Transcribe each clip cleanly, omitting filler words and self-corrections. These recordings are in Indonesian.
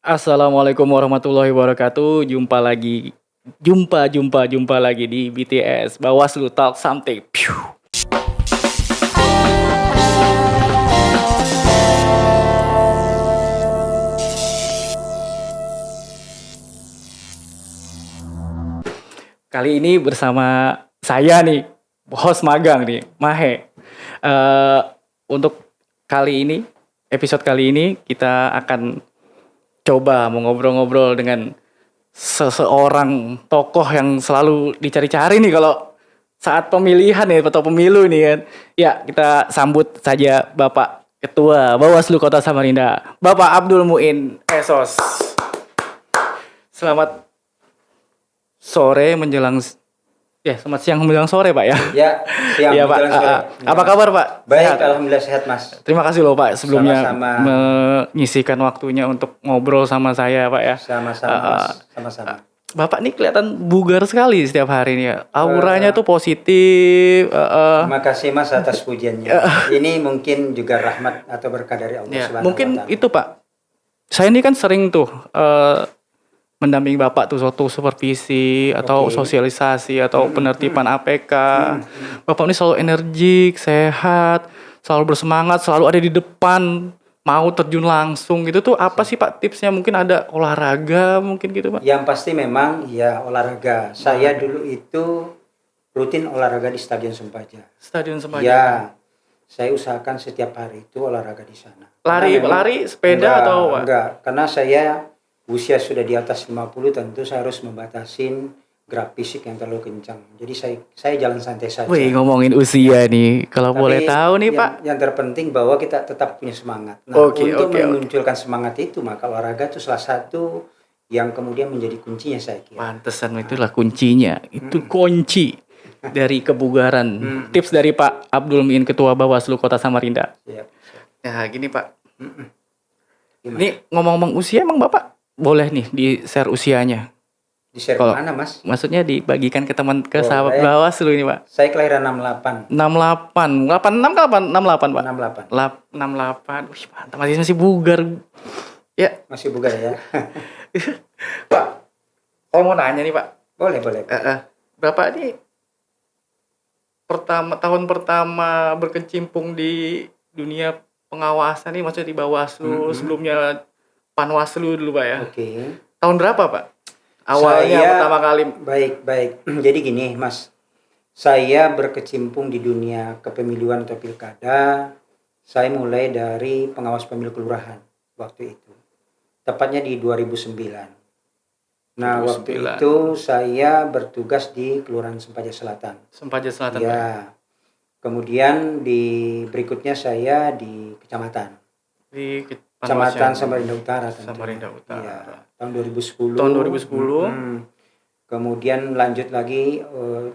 Assalamualaikum warahmatullahi wabarakatuh. Jumpa lagi di BTS Bawaslu Talk Something. Piu. Kali ini bersama saya nih, host magang nih, Mahe. Eh, untuk episode kali ini kita akan coba mau ngobrol-ngobrol dengan seseorang tokoh yang selalu dicari-cari nih kalau saat pemilihan nih atau pemilu nih kan. Ya, kita sambut saja Bapak Ketua Bawaslu Kota Samarinda, Bapak Abdul Muin Esos. Selamat sore selamat siang menjelang sore Pak ya. Ya, siang ya, Pak. menjelang sore. Apa kabar Pak? Baik, Sehat? alhamdulillah sehat Mas. Terima kasih loh Pak sebelumnya Sama-sama. menyisikan waktunya untuk ngobrol sama saya Pak ya. Sama-sama Mas, sama-sama. Bapak nih kelihatan bugar sekali setiap hari nih ya. Auranya tuh positif. Terima kasih Mas atas pujiannya. Ini mungkin juga rahmat atau berkah dari Allah Ya, Subhanahu mungkin wa Ta'ala. itu Pak. Saya ini kan sering tuh mendampingi Bapak tuh suatu supervisi atau sosialisasi atau penertiban APK. Bapak ini selalu energik, sehat, selalu bersemangat, selalu ada di depan, mau terjun langsung gitu tuh apa sih Pak tipsnya? Mungkin ada olahraga mungkin gitu Pak? Yang pasti memang ya olahraga. Saya dulu itu rutin olahraga di Stadion Sempaja. Stadion Sempaja. Ya, saya usahakan setiap hari itu olahraga di sana. Lari, sepeda atau Pak? Enggak, karena saya usia sudah di atas 50, tentu saya harus membatasin gerak fisik yang terlalu kencang. Jadi saya jalan santai saja. Wih, ngomongin usia nih, kalau Tapi boleh tahu nih Pak. Yang terpenting bahwa kita tetap punya semangat. Nah, Oke. memunculkan semangat itu, maka olahraga itu salah satu yang kemudian menjadi kuncinya saya kira. Pantesan itulah kuncinya. Itu kunci dari kebugaran. Tips dari Pak Abdul Muin Ketua Bawaslu Kota Samarinda. Siap. Ya gini Pak. Gimana? Ini ngomong-ngomong usia emang Bapak boleh nih di-share usianya? Di share Kalau- mana Mas? Maksudnya dibagikan ke Boleh. sahabat Bawaslu ini Pak. Saya kelahiran 68. 68, 86 ke 68 Pak? 68. 68. Wih, mantap masih bugar. Ya, Masih bugar ya. Pak. Saya mau nanya nih Pak. Boleh. Bapak ini tahun pertama berkecimpung di dunia pengawasan nih, maksudnya di Bawaslu, sebelumnya Panwaslu dulu Pak ya. Oke. Tahun berapa Pak? Awalnya pertama kali. Baik. Jadi gini Mas, saya berkecimpung di dunia kepemiluan atau pilkada. Saya mulai dari pengawas pemilu kelurahan waktu itu. Tepatnya di 2009. Nah, 2009. waktu itu saya bertugas di Kelurahan Sempaja Selatan. Sempaja Selatan Pak. Ya. Kemudian berikutnya saya di kecamatan. Di Kecamatan Samarinda Utara tentunya. Samarinda Utara. Ya, tahun 2010. Tahun 2010. Kemudian lanjut lagi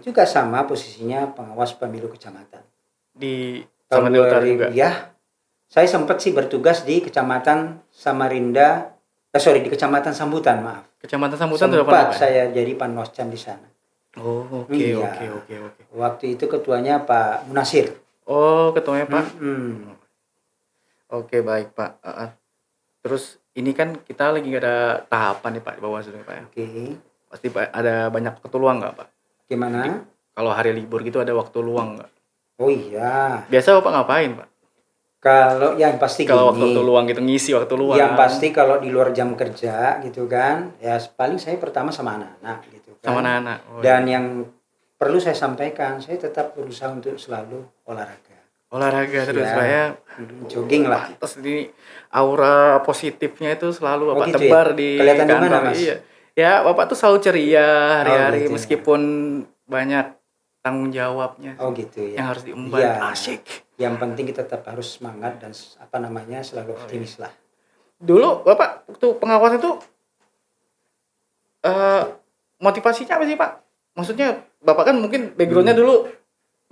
juga sama posisinya pengawas pemilu kecamatan. Di Tahun Samarinda Utara 2000, juga. ya. Saya sempat sih bertugas di Kecamatan Samarinda, di Kecamatan Sambutan, maaf. Kecamatan Sambutan itu apa Sempat Pak? saya jadi panwascam di sana. Oh, oke. Iya. Oke. Waktu itu ketuanya Pak Munasir. Oh, ketuanya Pak. Mm-mm. Oke, baik Pak. Terus ini kan kita lagi gak ada tahapan nih Pak di Bawaslu Pak ya. Oke. Pasti Pak ada banyak waktu luang nggak Pak? Gimana? Kalau hari libur gitu ada waktu luang nggak? Oh iya. Biasa Bapak ngapain Pak? Kalau yang pasti Kalau gini. waktu luang gitu ngisi waktu luang. Yang pasti kalau di luar jam kerja gitu kan, ya paling saya pertama sama anak-anak gitu kan. Sama anak-anak. Oh, Dan yang perlu saya sampaikan, saya tetap berusaha untuk selalu olahraga. olahraga terus Ya. Pak ya. Jogging lah. Terus ini aura positifnya itu selalu Bapak gitu tebar ya? di Kelihatan di kantor. mana, Mas? Iya. Ya, Bapak tuh selalu ceria hari-hari gitu ya. meskipun banyak tanggung jawabnya Oh gitu ya. yang harus diemban. Iya. Asyik. Yang penting kita tetap harus semangat dan selalu optimis lah. Dulu Bapak waktu pengawasan itu motivasinya apa sih Pak? Maksudnya Bapak kan mungkin backgroundnya dulu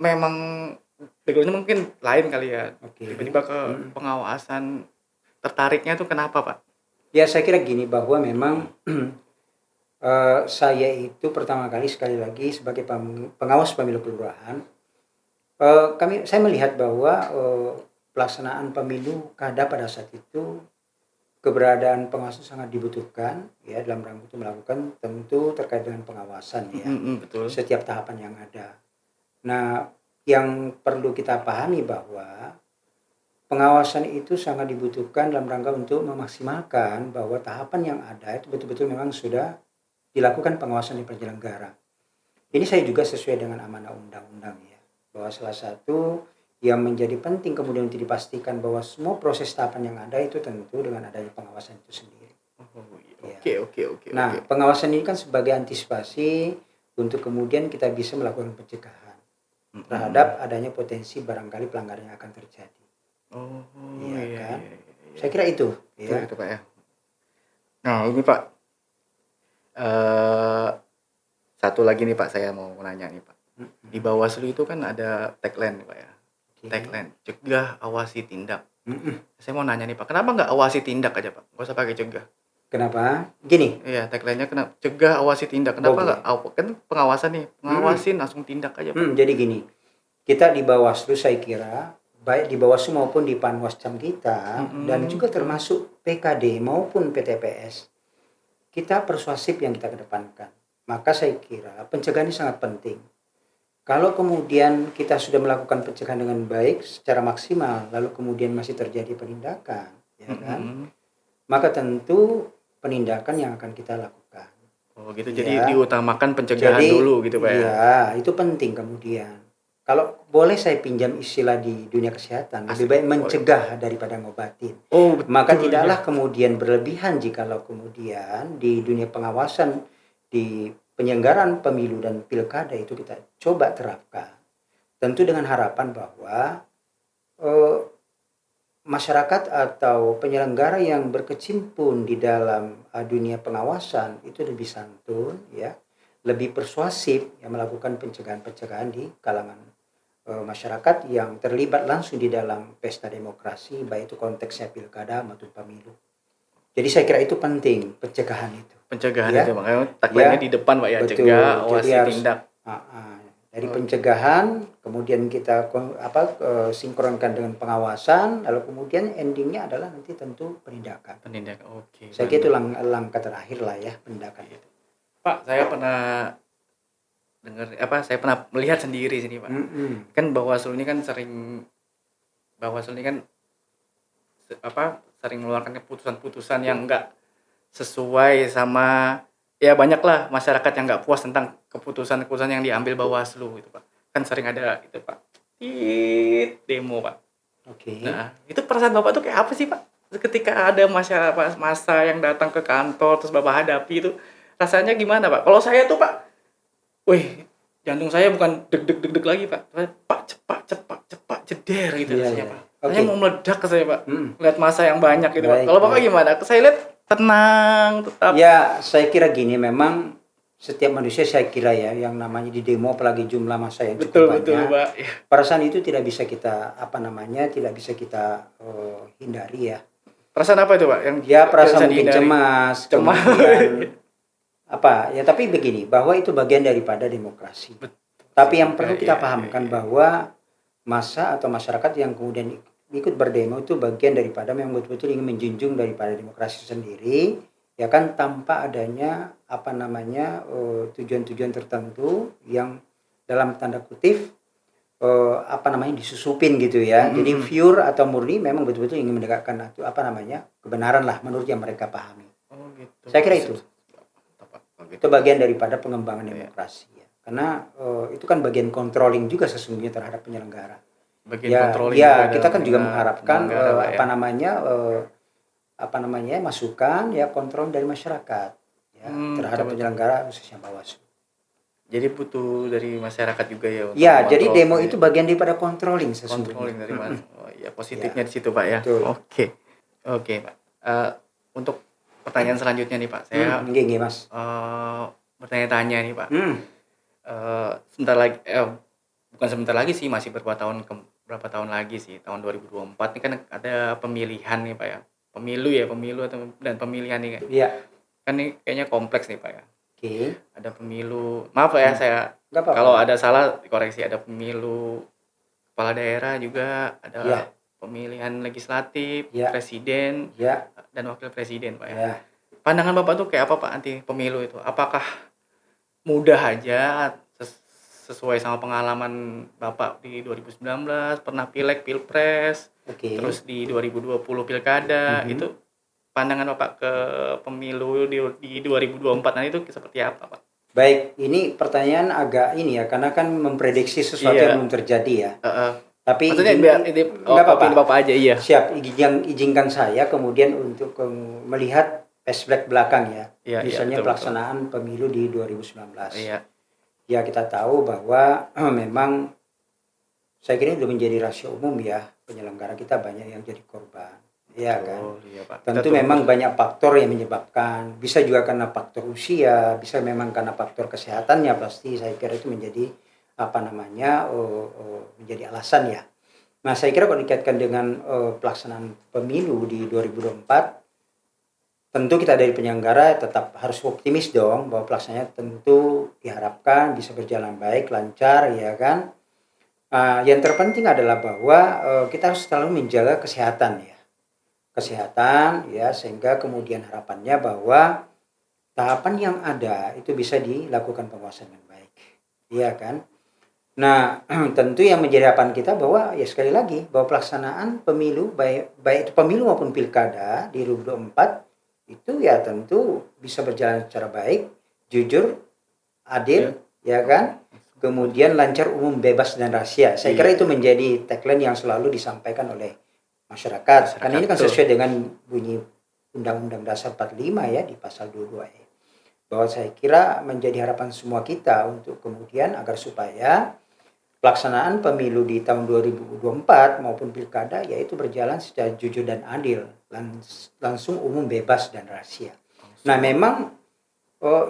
memang backgroundnya mungkin lain kali ya. Oke. Tiba-tiba ke pengawasan, tertariknya tuh kenapa Pak? Ya saya kira gini bahwa memang saya itu pertama kali sekali lagi sebagai pengawas pemilu kelurahan, saya melihat bahwa pelaksanaan pemilu kada pada saat itu keberadaan pengawas itu sangat dibutuhkan ya dalam rangka untuk melakukan tentu terkait dengan pengawasan ya Betul. setiap tahapan yang ada. Nah, yang perlu kita pahami bahwa pengawasan itu sangat dibutuhkan dalam rangka untuk memaksimalkan bahwa tahapan yang ada itu betul-betul memang sudah dilakukan pengawasan di penyelenggara. Ini saya juga sesuai dengan amanah undang-undang ya, bahwa salah satu yang menjadi penting kemudian untuk dipastikan bahwa semua proses tahapan yang ada itu tentu dengan adanya pengawasan itu sendiri. Oke. Nah, pengawasan ini kan sebagai antisipasi untuk kemudian kita bisa melakukan pencegahan terhadap adanya potensi barangkali pelanggaran yang akan terjadi. Iya kan? Saya kira itu. Ya. Itu Pak ya. Nah ini Pak, satu lagi nih Pak, saya mau nanya nih Pak. Di Bawaslu itu kan ada tagline nih Pak ya. Tagline, cegah, awasi, tindak. Saya mau nanya nih Pak, kenapa nggak awasi tindak aja Pak? Nggak usah pakai cegah. Kenapa? Gini. Iya, tagline-nya kenapa cegah, awasi, tindak. Kenapa nggak kan pengawasan nih, pengawasin langsung tindak aja Pak. Jadi gini, kita di Bawaslu saya kira baik di Bawaslu maupun di Panwascam kita dan juga termasuk PKD maupun PTPS kita persuasif yang kita kedepankan. Maka saya kira pencegahan ini sangat penting. Kalau kemudian kita sudah melakukan pencegahan dengan baik secara maksimal, lalu kemudian masih terjadi penindakan, ya kan? Maka tentu penindakan yang akan kita lakukan. Oh gitu, jadi diutamakan pencegahan dulu gitu Pak ya? Iya, itu penting kemudian. Kalau boleh saya pinjam istilah di dunia kesehatan, lebih baik mencegah daripada ngobatin. Oh, betul, maka tidaklah kemudian berlebihan jikalau kemudian di dunia pengawasan di penyelenggaraan pemilu dan pilkada itu kita coba terapkan. Tentu dengan harapan bahwa masyarakat atau penyelenggara yang berkecimpung di dalam dunia pengawasan itu lebih santun ya, lebih persuasif ya, melakukan pencegahan-pencegahan di kalangan masyarakat yang terlibat langsung di dalam pesta demokrasi, baik itu konteksnya pilkada maupun pemilu. Jadi saya kira itu penting pencegahan itu. Pencegahan ya? Itu makanya tagline-nya di depan Pak ya, betul. Cegah, awasi, tindak. Dari pencegahan kemudian kita sinkronkan dengan pengawasan, lalu kemudian endingnya adalah nanti tentu penindakan. Oke. Saya kira itu langkah terakhir lah ya, penindakan itu. Pak, saya pernah saya pernah melihat sendiri sini Pak. Kan Bawaslu ini kan sering mengeluarkan keputusan-keputusan yang enggak sesuai sama ya, banyaklah masyarakat yang enggak puas tentang keputusan-keputusan yang diambil Bawaslu itu Pak. Kan sering ada itu Pak, demo Pak. Oke. Nah, itu perasaan Bapak tuh kayak apa sih Pak? Ketika ada masa yang datang ke kantor terus Bapak hadapi itu, rasanya gimana Pak? Kalau saya tuh Pak, jantung saya bukan deg-deg lagi Pak. Cepat jeder gitu rasanya Pak. Saya mau meledak ke saya Pak. Lihat masa yang banyak gitu Pak. Kalau Bapak gimana? Saya lihat tenang tetap. Ya, saya kira gini, memang setiap manusia saya kira ya yang namanya di demo apalagi jumlah masa yang cukup banyak. Betul Pak. Perasaan itu tidak bisa kita hindari ya. Perasaan apa itu Pak? Yang perasaan mungkin cemas. Kemudian tapi begini, bahwa itu bagian daripada demokrasi. Tapi yang perlu kita pahamkan bahwa massa atau masyarakat yang kemudian ikut berdemo itu bagian daripada memang betul-betul ingin menjunjung daripada demokrasi sendiri, ya kan, tanpa adanya tujuan-tujuan tertentu yang dalam tanda kutip disusupin gitu ya. Jadi pure atau murni memang betul-betul ingin menegakkan kebenaran lah menurut yang mereka pahami. Gitu. Saya kira itu. Itu bagian daripada pengembangan demokrasi ya. Karena itu kan bagian controlling juga sesungguhnya terhadap penyelenggara. Controlling kita kan juga mengharapkan masukan ya, kontrol dari masyarakat ya terhadap penyelenggara khususnya Bawaslu. Jadi butuh dari masyarakat juga ya. Ya, jadi demo itu bagian daripada controlling sesungguhnya. Controlling dari mana? Positifnya di situ Pak ya. Oke Pak. Untuk pertanyaan selanjutnya nih Pak, saya Mas. Bertanya-tanya nih Pak. Sebentar lagi, bukan sebentar lagi sih, masih berapa tahun lagi sih, tahun 2024 ini kan ada pemilihan nih Pak ya. Pemilu dan pemilihan nih kan. Iya. Kan ini kayaknya kompleks nih Pak ya. Oke. Ada pemilu, maaf Pak ya, saya kalau ada salah koreksi, ada pemilu kepala daerah juga, ada pemilihan legislatif, Ya. presiden, Ya, dan wakil presiden, Pak ya. ya. Pandangan Bapak tuh kayak apa, Pak, anti pemilu itu? Apakah mudah aja sesuai sama pengalaman Bapak di 2019, pernah pileg, pilpres, Oke. terus di 2020 pilkada, itu pandangan Bapak ke pemilu di 2024 nanti itu seperti apa, Pak? Baik, ini pertanyaan agak ini ya, karena kan memprediksi sesuatu Iya. yang belum terjadi ya. Heeh. Tapi Maksudnya ini nggak apa-apa. opini Bapak aja, iya. Siap, izinkan saya kemudian untuk melihat flashback belakang ya. Iya, Misalnya betul, pelaksanaan pemilu di 2019. Iya. Ya kita tahu bahwa memang saya kira itu menjadi rahasia umum ya, penyelenggara kita banyak yang jadi korban. Iya kan. Oh, iya, Pak. Tentu Kita memang banyak faktor yang menyebabkan, bisa juga karena faktor usia, bisa memang karena faktor kesehatannya, pasti saya kira itu menjadi menjadi alasan ya. Nah saya kira kalau dikaitkan dengan pelaksanaan pemilu di 2024, tentu kita dari penyelenggara tetap harus optimis dong bahwa pelaksanaannya tentu diharapkan bisa berjalan baik, lancar ya kan. Yang terpenting adalah bahwa kita harus selalu menjaga kesehatan ya, sehingga kemudian harapannya bahwa tahapan yang ada itu bisa dilakukan pengawasan dengan baik, iya kan. Nah tentu yang menjadi harapan kita bahwa ya sekali lagi bahwa pelaksanaan pemilu baik itu pemilu maupun pilkada di 2024 itu ya tentu bisa berjalan secara baik, jujur, adil, ya kan. Kemudian lancar, umum, bebas dan rahasia. Saya kira itu menjadi tagline yang selalu disampaikan oleh masyarakat. Karena ini kan sesuai dengan bunyi Undang-Undang Dasar 45 ya di pasal 22E. Bahwa saya kira menjadi harapan semua kita untuk kemudian agar supaya pelaksanaan pemilu di tahun 2024 maupun pilkada yaitu berjalan secara jujur dan adil, langsung, umum, bebas dan rahasia. Nah memang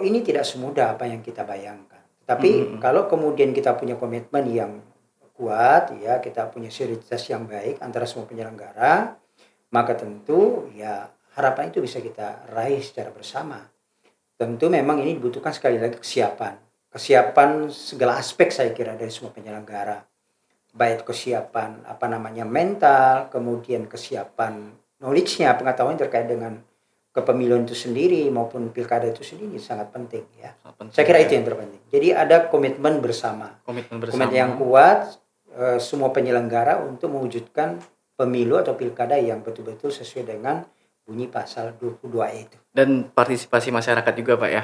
ini tidak semudah apa yang kita bayangkan. Tapi kalau kemudian kita punya komitmen yang kuat, ya kita punya sinergitas yang baik antara semua penyelenggara, maka tentu ya harapan itu bisa kita raih secara bersama. Tentu memang ini dibutuhkan sekali lagi kesiapan segala aspek saya kira dari semua penyelenggara, baik kesiapan mental, kemudian kesiapan knowledge-nya, pengetahuan terkait dengan kepemiluan itu sendiri maupun pilkada itu sendiri sangat penting ya. Saya kira itu yang terpenting. Jadi ada komitmen bersama. Komitmen yang kuat semua penyelenggara untuk mewujudkan pemilu atau pilkada yang betul-betul sesuai dengan bunyi pasal 22E itu. Dan partisipasi masyarakat juga, Pak ya.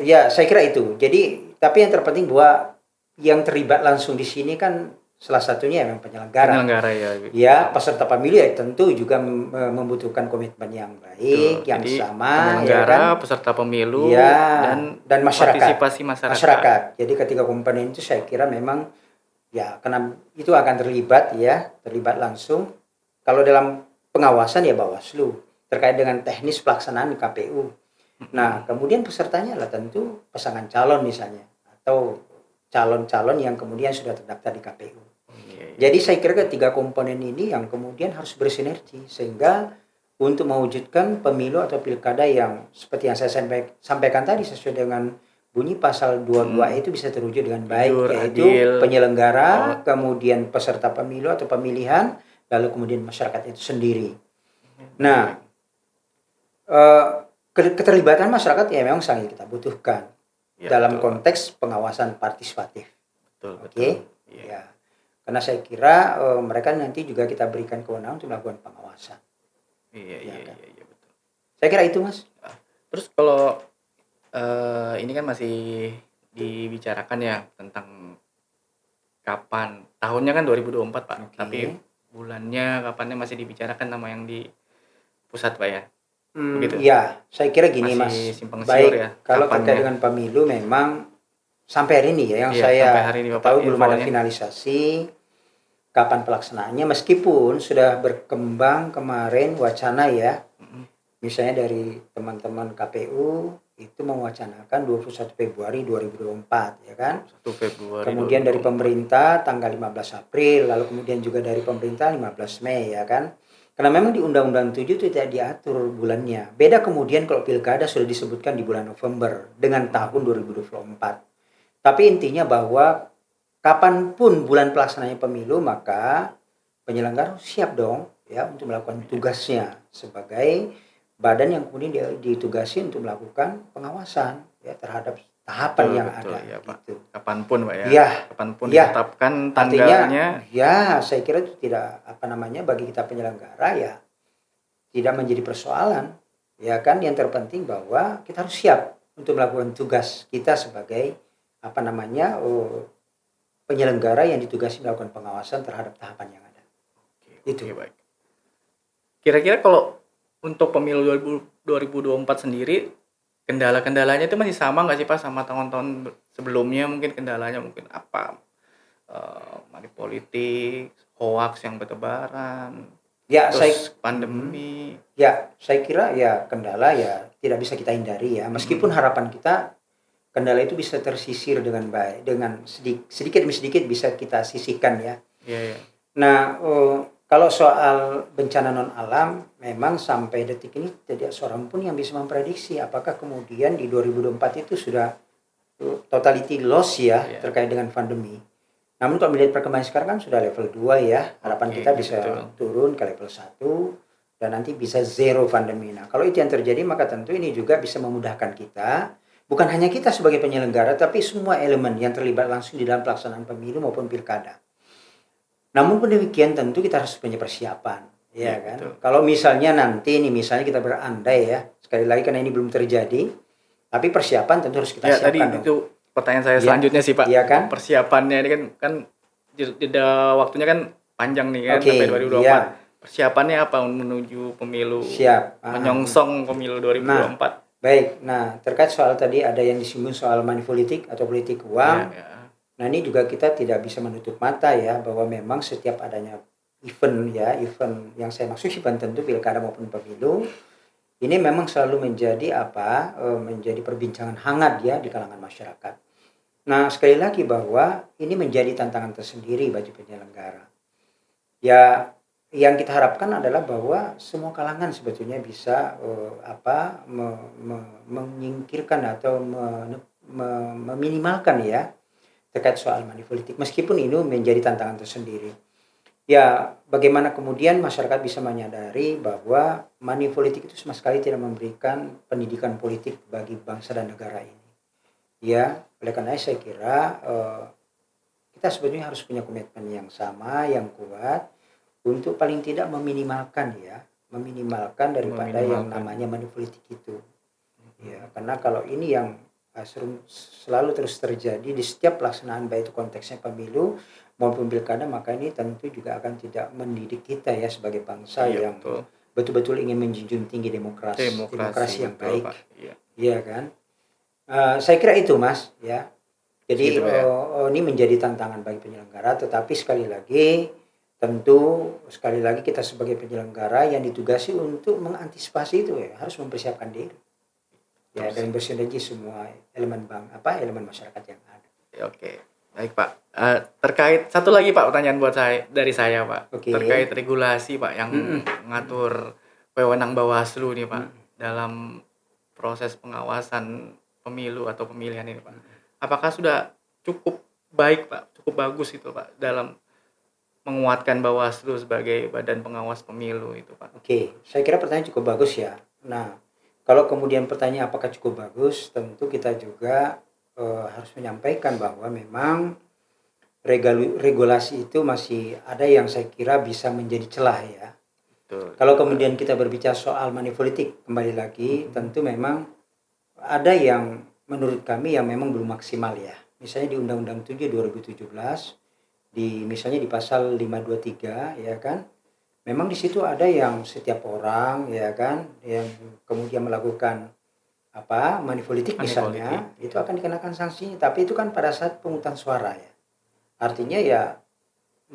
Ya, saya kira itu. Jadi tapi yang terpenting bahwa yang terlibat langsung di sini kan salah satunya memang penyelenggara ya. Ya, peserta pemilu ya tentu juga membutuhkan komitmen yang baik, yang jadi, sama penyelenggara, ya kan? Peserta pemilu dan masyarakat. Partisipasi masyarakat. Jadi ketiga komponen itu saya kira memang ya karena itu akan terlibat langsung. Kalau dalam pengawasan ya Bawaslu terkait dengan teknis pelaksanaan di KPU. Nah, kemudian pesertanya adalah tentu pasangan calon misalnya atau calon-calon yang kemudian sudah terdaftar di KPU. Jadi saya kira ketiga komponen ini yang kemudian harus bersinergi sehingga untuk mewujudkan pemilu atau pilkada yang seperti yang saya sampaikan tadi sesuai dengan bunyi pasal 22 itu bisa terwujud dengan baik, yaitu adil, penyelenggara, kemudian peserta pemilu atau pemilihan, lalu kemudian masyarakat itu sendiri. Nah, keterlibatan masyarakat ya memang sangat kita butuhkan dalam konteks pengawasan partisipatif. Oke. Ya. Karena saya kira mereka nanti juga kita berikan kewenangan untuk melakukan pengawasan. Iya, betul. Saya kira itu, Mas. Terus kalau ini kan masih dibicarakan ya tentang kapan, tahunnya kan 2024 Pak, tapi bulannya kapannya masih dibicarakan nama yang di pusat Pak ya. Begitu. Ya, saya kira gini masih Mas. Baik, ya, kalau terkait dengan pemilu memang sampai hari ini ya yang saya tahu belum ada finalisasi kapan pelaksanaannya, meskipun sudah berkembang kemarin wacana ya, misalnya dari teman-teman KPU itu mewacanakan 21 Februari 2024 ya kan. 1 Februari. Kemudian 2024. Dari pemerintah tanggal 15 April, lalu kemudian juga dari pemerintah 15 Mei ya kan. Karena memang di Undang-Undang 7 itu tidak diatur bulannya. Beda kemudian kalau pilkada sudah disebutkan di bulan November dengan tahun 2024. Tapi intinya bahwa kapanpun bulan pelaksananya pemilu, maka penyelenggara siap dong ya untuk melakukan tugasnya sebagai badan yang kemudian ditugasi untuk melakukan pengawasan ya terhadap tahapan yang Betul ada ya Pak. gitu. Kapanpun Pak ya. Iya, Kapanpun iya. ditetapkan Artinya tanggalnya. ya saya kira itu tidak bagi kita penyelenggara ya tidak menjadi persoalan ya kan, yang terpenting bahwa kita harus siap untuk melakukan tugas kita sebagai penyelenggara yang ditugasi melakukan pengawasan terhadap tahapan yang ada. Itu. Baik. Kira-kira kalau untuk pemilu 2024 sendiri kendala-kendalanya itu masih sama nggak sih Pak sama tahun-tahun sebelumnya? Mungkin kendalanya mungkin apa? Money politik, hoax yang bertebaran, Ya, terus pandemi. Ya, saya kira ya kendala ya tidak bisa kita hindari ya. Meskipun harapan kita kendala itu bisa tersisir dengan baik, dengan sedikit demi sedikit bisa kita sisihkan ya. Iya. Nah, kalau soal bencana non alam, memang sampai detik ini tidak seorang pun yang bisa memprediksi apakah kemudian di 2024 itu sudah totality loss ya terkait dengan pandemi. Namun kalau melihat perkembangan sekarang kan sudah level 2 ya, harapan kita bisa turun ke level 1 dan nanti bisa zero pandemi. Nah, kalau itu yang terjadi maka tentu ini juga bisa memudahkan kita, bukan hanya kita sebagai penyelenggara tapi semua elemen yang terlibat langsung di dalam pelaksanaan pemilu maupun pilkada. Namun pun demikian tentu kita harus punya persiapan, ya kan? Betul. Kalau misalnya nanti ini misalnya kita berandai ya, sekali lagi karena ini belum terjadi, tapi persiapan tentu harus kita siapkan. Tadi itu pertanyaan saya selanjutnya sih Pak. Iya kan? Persiapannya ini kan jeda waktunya kan panjang nih kan sampai 2024. Iya. Persiapannya apa menuju pemilu? Siap. Menyongsong pemilu 2024. Baik. Nah, terkait soal tadi ada yang disinggung soal money politik atau politik uang. Ya. Nah, ini juga kita tidak bisa menutup mata ya bahwa memang setiap adanya event yang saya maksud event tentu pilkada maupun pemilu ini memang selalu menjadi menjadi perbincangan hangat ya di kalangan masyarakat. Nah, sekali lagi bahwa ini menjadi tantangan tersendiri bagi penyelenggara. Ya, yang kita harapkan adalah bahwa semua kalangan sebetulnya bisa menyingkirkan atau meminimalkan ya terkait soal money politik. Meskipun ini menjadi tantangan tersendiri. Ya, bagaimana kemudian masyarakat bisa menyadari bahwa money politik itu sama sekali tidak memberikan pendidikan politik bagi bangsa dan negara ini. Ya, oleh karena saya kira kita sebetulnya harus punya komitmen yang sama, yang kuat untuk paling tidak meminimalkan daripada yang namanya money politik itu. Ya, karena kalau ini yang selalu terus terjadi di setiap pelaksanaan baik itu konteksnya pemilu maupun pilkada, maka ini tentu juga akan tidak mendidik kita ya sebagai bangsa yang betul-betul ingin menjunjung tinggi demokrasi yang baik. Iya kan? Saya kira itu Mas ya. Jadi ini menjadi tantangan bagi penyelenggara, tetapi sekali lagi kita sebagai penyelenggara yang ditugasi untuk mengantisipasi itu ya harus mempersiapkan diri. Ya, dan bersinergi semua elemen masyarakat yang ada. Oke. Baik Pak. Terkait satu lagi Pak pertanyaan dari saya Pak. Terkait regulasi Pak yang mengatur wewenang Bawaslu nih Pak dalam proses pengawasan pemilu atau pemilihan ini Pak. Apakah sudah cukup baik Pak, cukup bagus itu Pak dalam menguatkan Bawaslu sebagai badan pengawas pemilu itu Pak? Oke, saya kira pertanyaan cukup bagus ya. Nah, kalau kemudian pertanyaan apakah cukup bagus, tentu kita juga harus menyampaikan bahwa memang regulasi itu masih ada yang saya kira bisa menjadi celah ya. Betul. Kalau kemudian kita berbicara soal money politik, kembali lagi tentu memang ada yang menurut kami yang memang belum maksimal ya. Misalnya di Undang-Undang 7 2017 misalnya di pasal 523 ya kan. Memang di situ ada yang setiap orang ya kan yang kemudian melakukan money politik misalnya itu akan dikenakan sanksinya, tapi itu kan pada saat pemungutan suara ya. Artinya ya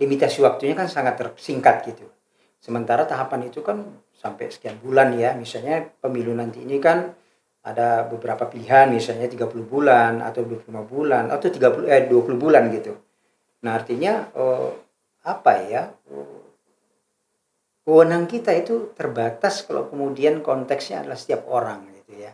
limitasi waktunya kan sangat tersingkat gitu. Sementara tahapan itu kan sampai sekian bulan ya. Misalnya pemilu nanti ini kan ada beberapa pilihan misalnya 30 bulan atau 25 bulan atau 20 bulan gitu. Nah, artinya wewenang kita itu terbatas kalau kemudian konteksnya adalah setiap orang gitu ya.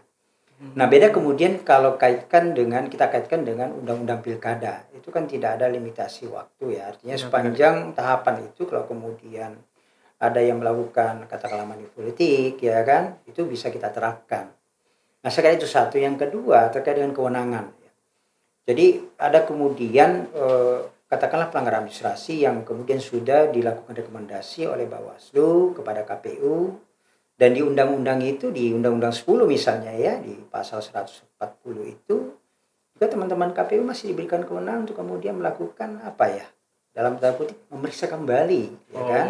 Nah, beda kemudian kalau kita kaitkan dengan undang-undang pilkada, itu kan tidak ada limitasi waktu ya. Artinya sepanjang tahapan itu kalau kemudian ada yang melakukan katakanlah politik ya kan, itu bisa kita terapkan. Nah, sekarang itu satu. Yang kedua terkait dengan kewenangan. Jadi ada kemudian katakanlah pelanggaran administrasi yang kemudian sudah dilakukan rekomendasi oleh Bawaslu kepada KPU. Dan di undang-undang itu, di Undang-Undang 10 misalnya ya, di pasal 140 itu, juga teman-teman KPU masih diberikan kewenangan untuk kemudian melakukan apa ya, dalam tanda kutip memeriksa kembali, ya kan,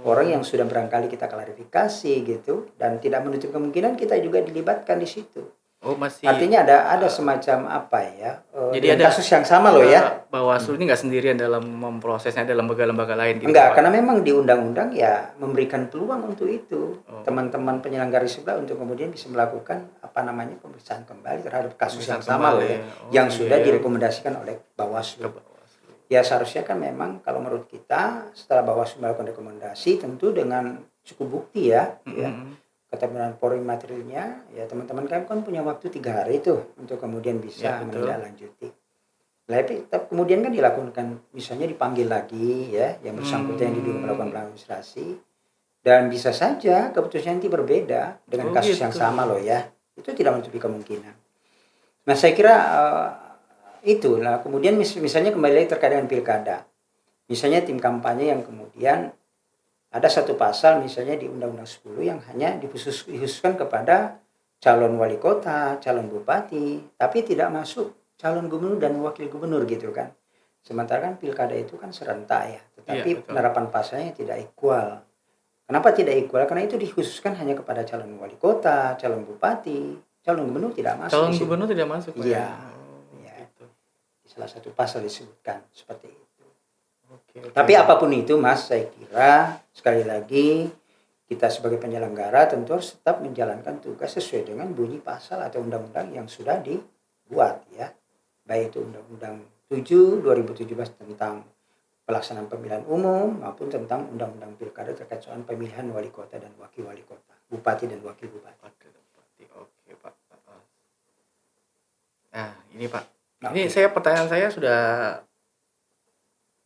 orang yang sudah barangkali kita klarifikasi gitu, dan tidak menutup kemungkinan kita juga dilibatkan di situ. Masih. Artinya ada semacam apa ya? Jadi ada kasus yang sama loh ya. Bawaslu ini nggak sendirian dalam memprosesnya, ada lembaga-lembaga lain gitu. Enggak, karena memang di undang-undang ya memberikan peluang untuk itu. Teman-teman penyelenggara sebelah untuk kemudian bisa melakukan pemeriksaan kembali terhadap kasus yang sama loh ya, yang sudah direkomendasikan oleh Bawaslu. Ya seharusnya kan memang kalau menurut kita setelah Bawaslu melakukan rekomendasi tentu dengan cukup bukti ya. Keterangan Polri materialnya, ya teman-teman kami kan punya waktu 3 hari itu untuk kemudian bisa menindaklanjuti. Tapi kemudian kan dilakukan, misalnya dipanggil lagi ya, yang bersangkutan yang diduga melakukan pelanggaran administrasi, dan bisa saja keputusan nanti berbeda dengan kasus yang sama loh ya, itu tidak menutupi kemungkinan. Nah saya kira itu. Nah kemudian misalnya kembali lagi terkait dengan pilkada, misalnya tim kampanye yang kemudian ada satu pasal misalnya di Undang-Undang 10 yang hanya dikhususkan kepada calon wali kota, calon bupati, tapi tidak masuk calon gubernur dan wakil gubernur gitu kan. Sementara kan pilkada itu kan serentak ya, tetapi penerapan pasalnya tidak equal. Kenapa tidak equal? Karena itu dikhususkan hanya kepada calon wali kota, calon bupati, calon gubernur tidak masuk. Calon gubernur tidak masuk. Iya. Gitu. Di salah satu pasal disebutkan seperti itu. Tapi apapun itu Mas, saya kira sekali lagi kita sebagai penyelenggara tentu harus tetap menjalankan tugas sesuai dengan bunyi pasal atau undang-undang yang sudah dibuat ya. Baik itu Undang-Undang 7 2017 tentang pelaksanaan pemilihan umum maupun tentang Undang-Undang Pilkada terkait soal pemilihan wali kota dan wakil wali kota, bupati dan wakil bupati. Oke, Pak. Nah, ini Pak. Ini pertanyaan saya sudah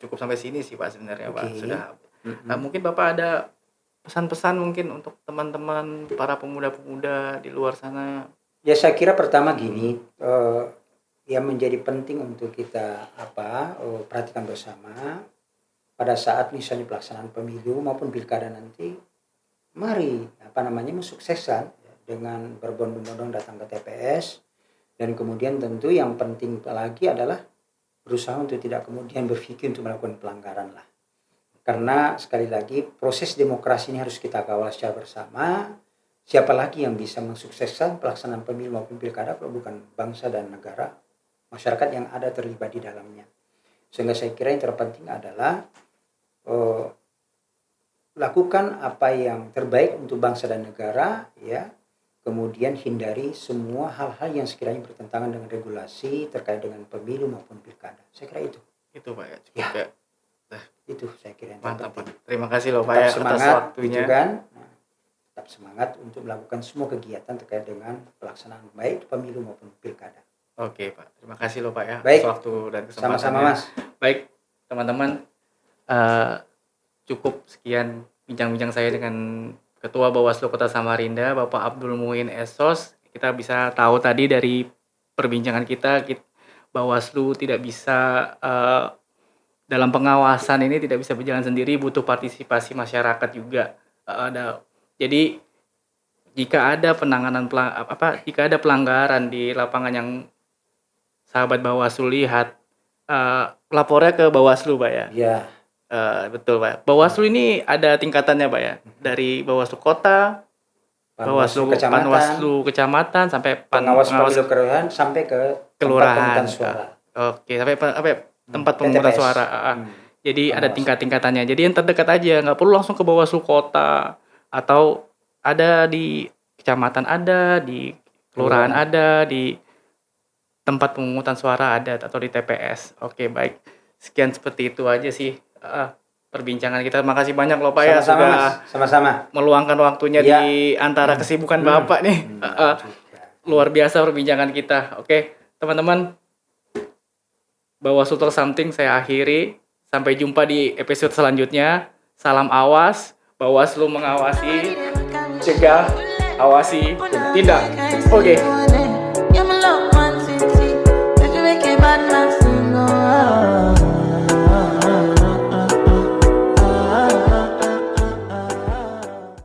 cukup sampai sini sih Pak sebenarnya Pak. Sudah. Mungkin Bapak ada pesan-pesan mungkin untuk teman-teman para pemuda-pemuda di luar sana. Ya saya kira pertama gini, yang menjadi penting untuk kita perhatikan bersama pada saat misalnya pelaksanaan pemilu maupun pilkada nanti, mari mensukseskan dengan berbondong-bondong datang ke TPS, dan kemudian tentu yang penting lagi adalah berusaha untuk tidak kemudian berpikir untuk melakukan pelanggaran lah. Karena sekali lagi proses demokrasi ini harus kita kawal secara bersama. Siapa lagi yang bisa mensukseskan pelaksanaan pemilu maupun pilkada kalau bukan bangsa dan negara, masyarakat yang ada terlibat di dalamnya. Sehingga saya kira yang terpenting adalah lakukan apa yang terbaik untuk bangsa dan negara ya. Kemudian hindari semua hal-hal yang sekiranya bertentangan dengan regulasi terkait dengan pemilu maupun pilkada. Saya kira itu. Itu Pak ya. Cukup ya. Itu saya kira yang mantap Pak. Terima kasih loh Pak ya atas waktunya. Gitu kan? Tetap semangat untuk melakukan semua kegiatan terkait dengan pelaksanaan baik pemilu maupun pilkada. Oke Pak. Terima kasih loh Pak ya baik. atas waktu dan kesempatannya. Sama-sama Mas. Baik teman-teman, cukup sekian bincang-bincang saya dengan Ketua Bawaslu Kota Samarinda, Bapak Abdul Muin Esos. Kita bisa tahu tadi dari perbincangan kita Bawaslu tidak bisa dalam pengawasan ini tidak bisa berjalan sendiri, butuh partisipasi masyarakat juga. Jadi jika ada jika ada pelanggaran di lapangan yang sahabat Bawaslu lihat, lapornya ke Bawaslu Pak ya. Iya. Betul Pak. Bawaslu ini ada tingkatannya Pak ya, dari Bawaslu Kota, Bawaslu Kecamatan sampai pengawas pemilu kelurahan sampai ke kelurahan. Suara. Oke, sampai tempat pemungutan suara. Jadi ada tingkat-tingkatannya. Jadi yang terdekat aja, nggak perlu langsung ke Bawaslu Kota, atau ada di kecamatan, ada di kelurahan, ada di tempat pemungutan suara ada, atau di TPS. Oke, baik. Sekian seperti itu aja sih perbincangan kita. Makasih banyak loh Pak ya sudah sama-sama meluangkan waktunya di antara kesibukan Bapak nih. luar biasa perbincangan kita. Oke, teman-teman, Bawaslu Talk Something saya akhiri. Sampai jumpa di episode selanjutnya. Salam awas, Bawaslu mengawasi, cegah, awasi, tindak. Oke.